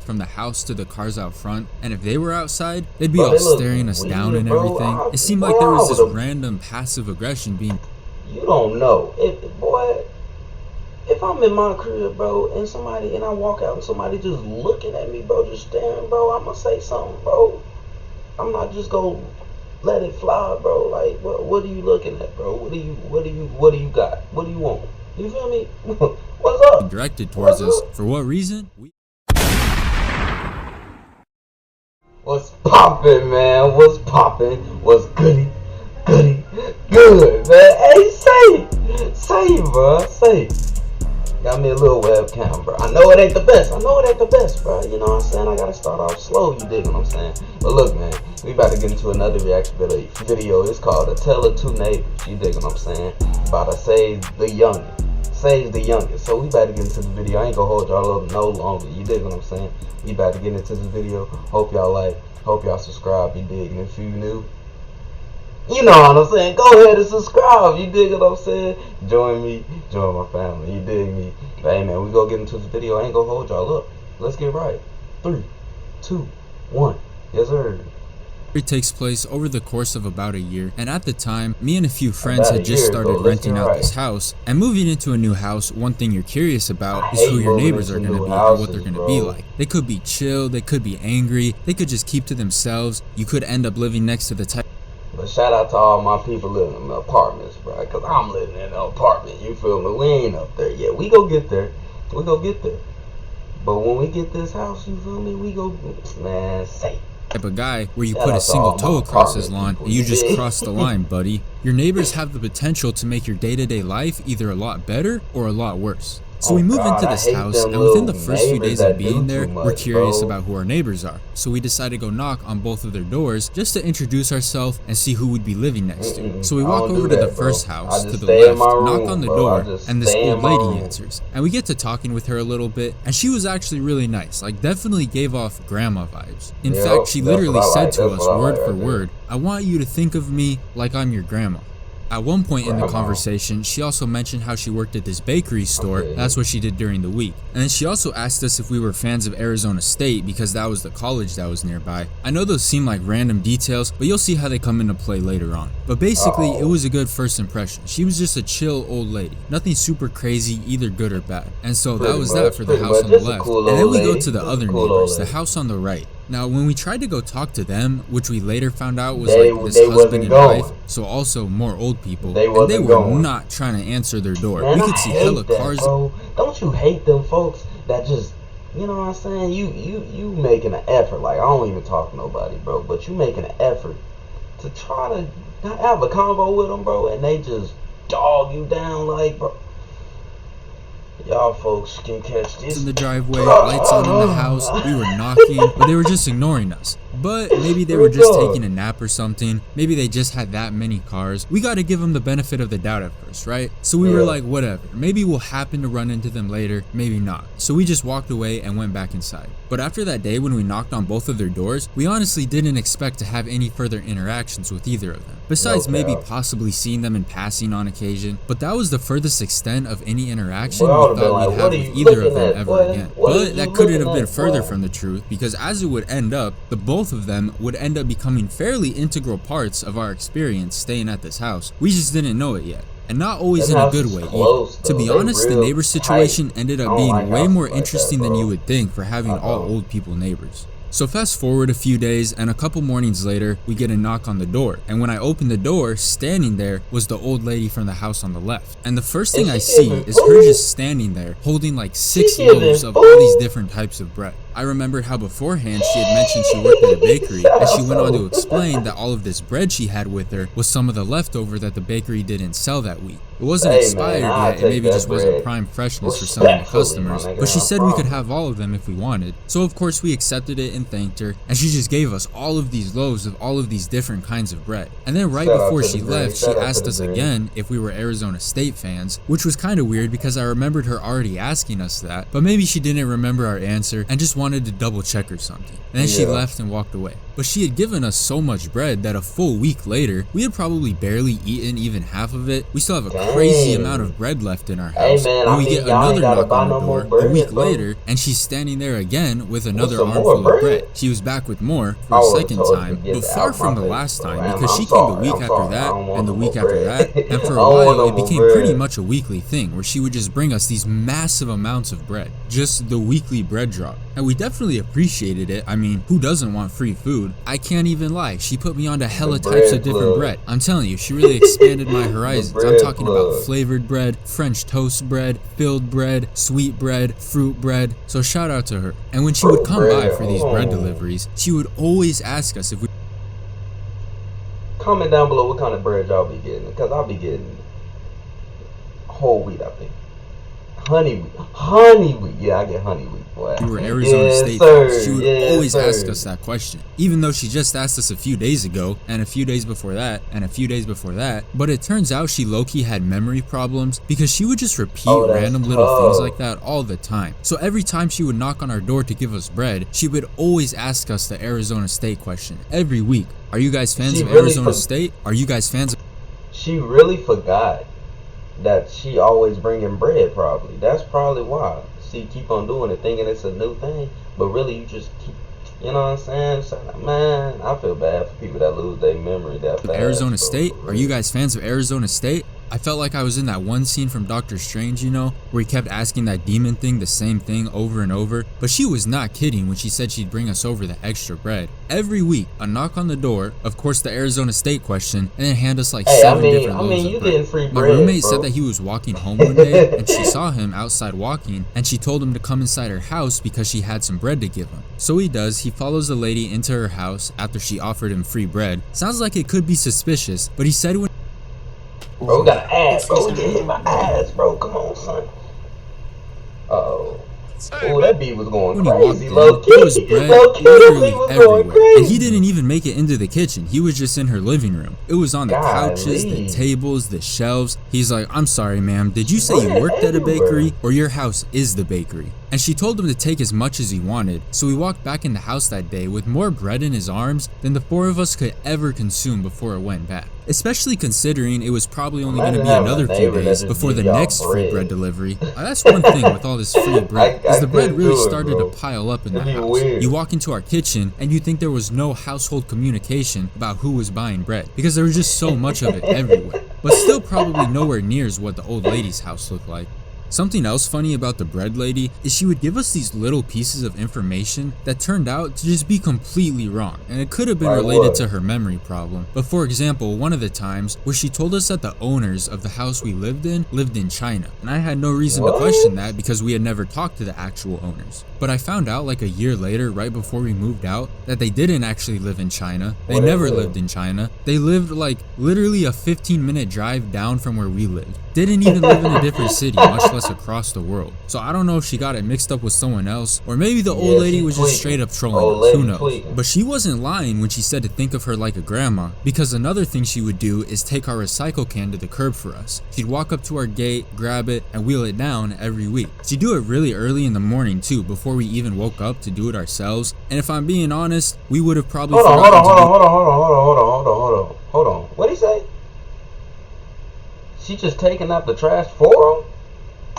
left from the house to the cars out front, and if they were outside, they'd be all staring us down and everything. It seemed like there was this random passive aggression being... You don't know. If I'm in my crib, bro, and I walk out and somebody just looking at me, bro, just staring, bro, I'ma say something, bro. I'm not just gonna let it fly, bro. Like, what are you looking at, bro? What do you got? What do you want? You feel me? What's up? Directed towards us. For what reason? What's poppin', man? What's poppin'? What's goody, good, man? Hey, say, bro, say. Got me a little webcam, bro. I know it ain't the best, bro. You know what I'm saying? I gotta start off slow, you dig what I'm saying? But look, man, we about to get into another reaction video. It's called A Tale of Two Neighbors, you dig what I'm saying? About to SagaTheYoungin. So we about to get into the video. I ain't gonna hold y'all up no longer, you dig what I'm saying? We about to get into this video. Hope y'all like, hope y'all subscribe, you dig? And if you new, you know what I'm saying, go ahead and subscribe, you dig what I'm saying? Join me, join my family, you dig me? But hey, man, we gonna get into this video. I ain't gonna hold y'all up. Let's get right. 3, 2, 1. Yes, sir. It takes place over the course of about a year, and at the time, me and a few friends had just started renting out this house. And moving into a new house, one thing you're curious about is who your neighbors are going to be and what they're going to be like. They could be chill, they could be angry, they could just keep to themselves. You could end up living next to the type. But shout out to all my people living in the apartments, bro, because I'm living in an apartment, you feel me? We ain't up there yet. We go get there. But when we get this house, you feel me? We go, man, say. Type of guy where you put a single toe across his lawn and you just cross the line, buddy. Your neighbors have the potential to make your day-to-day life either a lot better or a lot worse. So we move into this house, and within the first few days of being there, we're curious about who our neighbors are. So we decide to go knock on both of their doors just to introduce ourselves and see who we'd be living next to. So we walk over to the first house to the left, knock on the door, and this old lady answers. And we get to talking with her a little bit, and she was actually really nice, like definitely gave off grandma vibes. In fact, she literally said to us word for word, "I want you to think of me like I'm your grandma." At one point in the conversation, she also mentioned how she worked at this bakery store. That's what she did during the week. And then she also asked us if we were fans of Arizona State because that was the college that was nearby. I know those seem like random details, but you'll see how they come into play later on. But basically, it was a good first impression. She was just a chill old lady. Nothing super crazy, either good or bad. And so that was that for the house on the left. And then we go to the other neighbors, the house on the right. Now, when we tried to go talk to them, which we later found out was like this husband and wife, so also more old people, and they were not trying to answer their door. Man, we could see hella cars. Bro. Don't you hate them folks that just, you know what I'm saying? You making an effort. Like, I don't even talk to nobody, bro, but you making an effort to try to have a convo with them, bro, and they just dog you down, like, bro. Y'all folks can catch this. In the driveway, lights on in the house, we were knocking, but they were just ignoring us. But maybe they were just taking a nap or something. Maybe they just had that many cars. We gotta give them the benefit of the doubt at first, right? So we were like, whatever. Maybe we'll happen to run into them later, maybe not. So we just walked away and went back inside. But after that day when we knocked on both of their doors, we honestly didn't expect to have any further interactions with either of them. Besides maybe possibly seeing them in passing on occasion. But that was the furthest extent of any interaction we thought we'd have with either of them ever again. But that couldn't have been further from the truth, because as it would end up, the both of them would end up becoming fairly integral parts of our experience staying at this house. We just didn't know it yet. And not always in a good way either. To be honest, the neighbor situation ended up being way more interesting than you would think for having all old people neighbors. So fast forward a few days, and a couple mornings later, we get a knock on the door. And when I open the door, standing there was the old lady from the house on the left. And the first thing I see is her just standing there, holding like 6 loaves of all these different types of bread. I remembered how beforehand she had mentioned she worked at a bakery, and she went on to explain that all of this bread she had with her was some of the leftover that the bakery didn't sell that week. It wasn't expired yet, it maybe just wasn't prime freshness for some of the customers, but she said we could have all of them if we wanted. So of course we accepted it and thanked her, and she just gave us all of these loaves of all of these different kinds of bread. And then right before she left, she asked us again if we were Arizona State fans, which was kind of weird because I remembered her already asking us that, but maybe she didn't remember our answer and just wanted to double check or something. And then she left and walked away. But she had given us so much bread that a full week later, we had probably barely eaten even half of it. We still have a crazy amount of bread left in our Hey house man, when I we mean, get y'all ain't another gotta knock buy on the no more door a week bread, bro. later, and she's standing there again with another some more armful of bread. bread? She was back with more for a Oh, second totally time, forget but that. far Out from my the face, last bro. time, because I'm she came the sorry. week I'm after sorry. I that don't want and the no more week after bread. that, and for I a don't want while no it more became pretty bread. much a weekly thing where she would just bring us these massive amounts of bread, just the weekly bread drop. And we definitely appreciated it. I mean, who doesn't want free food? I can't even lie, she put me onto hella types of different bread. I'm telling you, she really expanded my horizons. I'm talking about flavored bread, French toast bread, filled bread, sweet bread, fruit bread. So shout out to her. And when she would come by for these bread deliveries, she would always ask us if we Comment down below what kind of bread y'all be getting, because I'll be getting whole wheat, I think. Honey wheat. Yeah, I get honey wheat, boy. were Arizona State fans. She would always ask us that question, even though she just asked us a few days ago, and a few days before that, and a few days before that. But it turns out she low-key had memory problems because she would just repeat random little things like that all the time. So every time she would knock on our door to give us bread, she would always ask us the Arizona State question every week. Are you guys fans of Arizona State? Are you guys fans of... She really forgot that she always bringing bread, probably. That's probably why. See, keep on doing it, thinking it's a new thing, but really you just keep, you know what I'm saying? So, man, I feel bad for people that lose their memory that fast. Arizona State? Are you guys fans of Arizona State? I felt like I was in that one scene from Doctor Strange, you know, where he kept asking that demon thing the same thing over and over. But she was not kidding when she said she'd bring us over the extra bread. Every week, a knock on the door, of course the Arizona State question, and then hand us like 7 different loaves of bread. Free bread. My roommate said that he was walking home one day, and she saw him outside walking, and she told him to come inside her house because she had some bread to give him. So he does, he follows the lady into her house after she offered him free bread. Sounds like it could be suspicious, but he said when... Bro, got an ass, bro. We get hit my ass, bro. Come on, son. Uh-oh. Oh, that beat was going crazy. Low key. There was bread literally everywhere. And he didn't even make it into the kitchen. He was just in her living room. It was on the couches, the tables, the shelves. He's like, I'm sorry, ma'am. Did you say you worked at a bakery or your house is the bakery? And she told him to take as much as he wanted. So we walked back in the house that day with more bread in his arms than the 4 of us could ever consume before it went bad. Especially considering it was probably only going to be another few days before the next free bread delivery. That's one thing with all this free bread, is the bread really started to pile up in the house. You walk into our kitchen and you think there was no household communication about who was buying bread, because there was just so much of it everywhere. But still probably nowhere near what the old lady's house looked like. Something else funny about the bread lady is she would give us these little pieces of information that turned out to just be completely wrong, and it could have been related to her memory problem. But for example, one of the times where she told us that the owners of the house we lived in China, and I had no reason to question that because we had never talked to the actual owners. But I found out like a year later, right before we moved out, that they didn't actually live in China. They never lived in China. They lived like literally a 15-minute drive down from where we lived. Didn't even live in a different city, much less across the world. So I don't know if she got it mixed up with someone else, or maybe the old lady was just straight up trolling us, who knows. But she wasn't lying when she said to think of her like a grandma, because another thing she would do is take our recycle can to the curb for us. She'd walk up to our gate, grab it, and wheel it down every week. She'd do it really early in the morning too, before we even woke up to do it ourselves, and if I'm being honest, we would have probably Hold on. What'd he say? She just taking out the trash for him?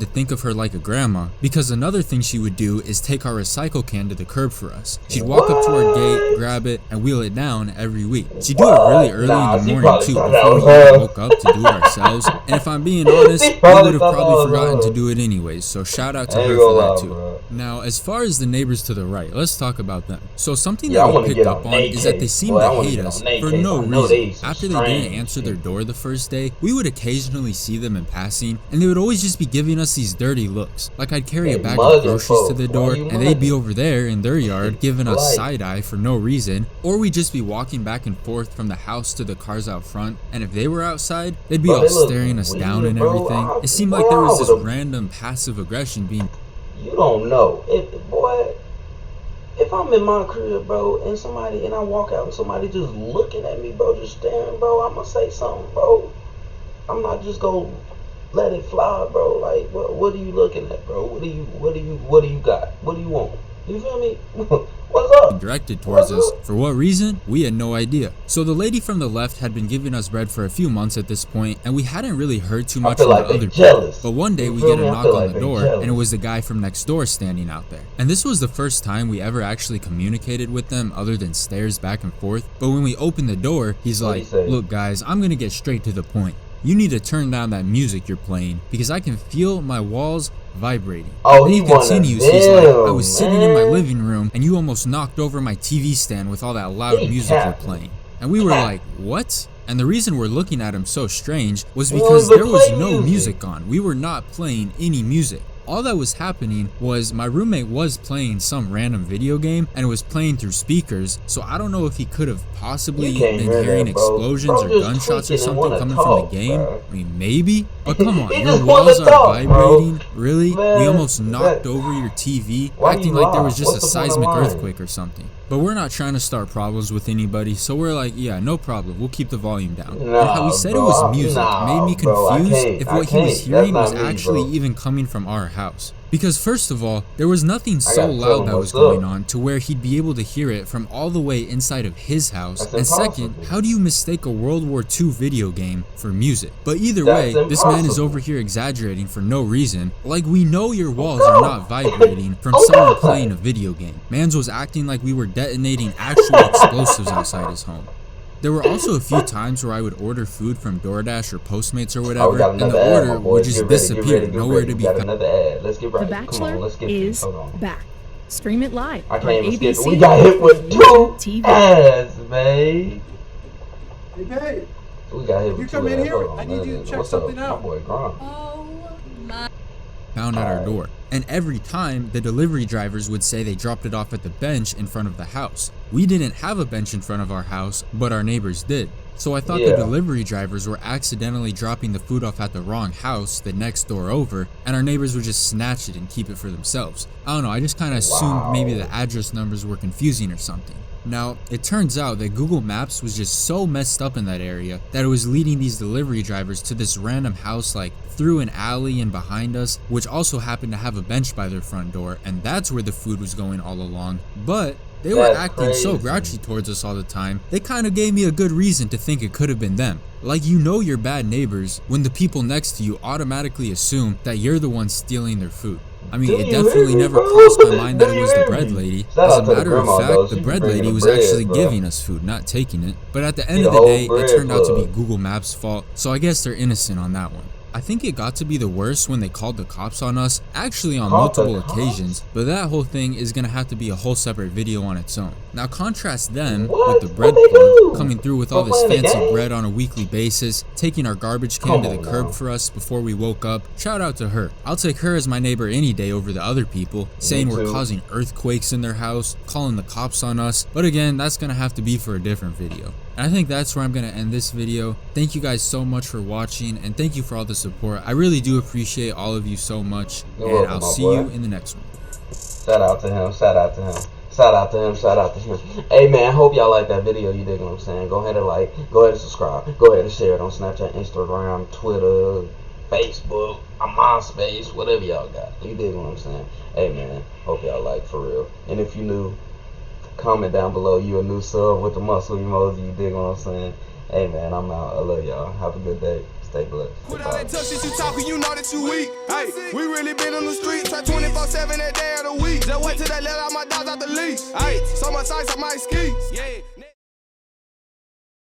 to think of her like a grandma, because another thing she would do is take our recycle can to the curb for us. She'd walk up to our gate, grab it, and wheel it down every week. She'd do it really early in the morning too, before we even woke up to do it ourselves. And if I'm being honest, we would have probably forgotten to do it anyways, so shout out to her for that too. Now, as far as the neighbors to the right, let's talk about them. So something that we picked up on is that they seem to hate us for no reason. After they didn't answer their door the first day, we would occasionally see them in passing, and they would always just be giving us these dirty looks. Like I'd carry a bag of groceries to the door, and they'd be over there in their yard giving us side-eye for no reason, or we'd just be walking back and forth from the house to the cars out front, and if they were outside, they'd be all staring us down and everything. It seemed like there was this random passive aggression being... You don't know. If I'm in my crib, bro, and I walk out and somebody just looking at me, bro, just staring, bro, I'ma say something, bro. I'm not just gonna let it fly, bro. Like, what are you looking at, bro? What do you got? What do you want? You feel me? What directed towards us. For what reason? We had no idea. So the lady from the left had been giving us bread for a few months at this point, and we hadn't really heard too much from the other people. But one day we get a knock on the door, and it was the guy from next door standing out there. And this was the first time we ever actually communicated with them other than stares back and forth. But when we opened the door, he's like, "Look guys, I'm gonna get straight to the point. You need to turn down that music you're playing because I can feel my walls vibrating." Oh, and he continues, he's like, "I was sitting in my living room and you almost knocked over my TV stand with all that loud music you're playing." And we were like, "What?" And the reason we're looking at him so strange was because there was no music on. We were not playing any music. All that was happening was my roommate was playing some random video game and it was playing through speakers, so I don't know if he could have possibly been hearing explosions or gunshots or something coming from the game. I mean, maybe, but come on, your walls are vibrating? Really? We almost knocked over your TV, acting like there was just a seismic earthquake or something. But we're not trying to start problems with anybody, so we're like, yeah, no problem, we'll keep the volume down. And how he said it was music made me confused if what he was hearing was actually even coming from our house. Because first of all, there was nothing so loud that was going on to where he'd be able to hear it from all the way inside of his house. And second, how do you mistake a World War II video game for music? But either way, this man is over here exaggerating for no reason. Like, we know your walls are not vibrating from someone playing a video game. Mans was acting like we were detonating actual explosives outside his home. There were also a few times where I would order food from DoorDash or Postmates or whatever, and the order would just disappear, nowhere to be found. The Bachelor is back. Stream it live on ABC. We got hit with two ads, man. Hey, babe. We got hit with You two come in ads. here. Hold on, I need you to check What's something up? out. My boy Gron. Found at our door. And every time, the delivery drivers would say they dropped it off at the bench in front of the house. We didn't have a bench in front of our house, but our neighbors did. So I thought the delivery drivers were accidentally dropping the food off at the wrong house, the next door over, and our neighbors would just snatch it and keep it for themselves. I don't know, I just kind of assumed maybe the address numbers were confusing or something. Now, it turns out that Google Maps was just so messed up in that area that it was leading these delivery drivers to this random house like through an alley and behind us, which also happened to have a bench by their front door, and that's where the food was going all along. But they were acting so grouchy towards us all the time, they kind of gave me a good reason to think it could have been them. Like, you know you're bad neighbors when the people next to you automatically assume that you're the one stealing their food. I mean, it definitely never crossed my mind that it was the bread lady. As a matter of fact, the bread lady was actually giving us food, not taking it. But at the end of the day, it turned out to be Google Maps' fault, so I guess they're innocent on that one. I think it got to be the worst when they called the cops on us, actually on multiple occasions, but that whole thing is gonna have to be a whole separate video on its own. Now contrast them with the bread plug coming through with all this fancy bread on a weekly basis, taking our garbage can to the curb for us before we woke up. Shout out to her. I'll take her as my neighbor any day over the other people, saying we're causing earthquakes in their house, calling the cops on us, but again, that's gonna have to be for a different video. And I think that's where I'm gonna end this video. Thank you guys so much for watching, and thank you for all the support. I really do appreciate all of you so much, and I'll see you in the next one. Shout out to him, shout out to him. Shout out to him, shout out to him. Hey man, hope y'all like that video, you dig what I'm saying? Go ahead and like, go ahead and subscribe, go ahead and share it on Snapchat, Instagram, Twitter, Facebook, MySpace, whatever y'all got. You dig what I'm saying? Hey man, hope y'all like for real. And if you new, comment down below, you a new sub with the muscle emoji, you dig what I'm saying? Hey man, I'm out. I love y'all. Have a good day. Stay blessed. Put all that tough shit you talking, you know that you weak. Hey, we really been on the street, try 24/7 that day of the week. Just wait till they let out my dogs out the leash. Hey, so much ice on my skis. Yeah.